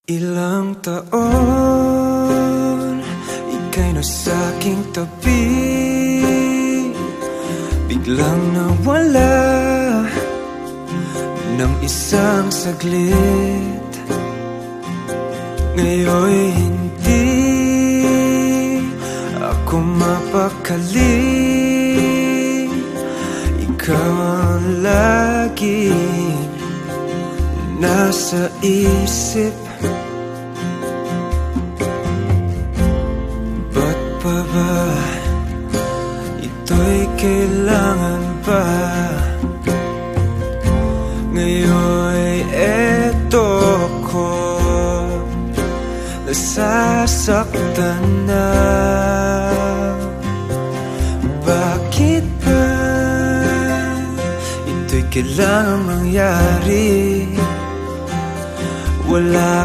Ilang taon, ika'y nasa aking tabi, biglang nawala ng isang saglit. Ngayon'y hindi ako mapakali, ikaw ang laging nasa isip. Ba't pa ba ito'y kailangan pa? Ngayon'y eto ko, nasasaktan na. Bakit ba ito'y kailangan mangyari? Wala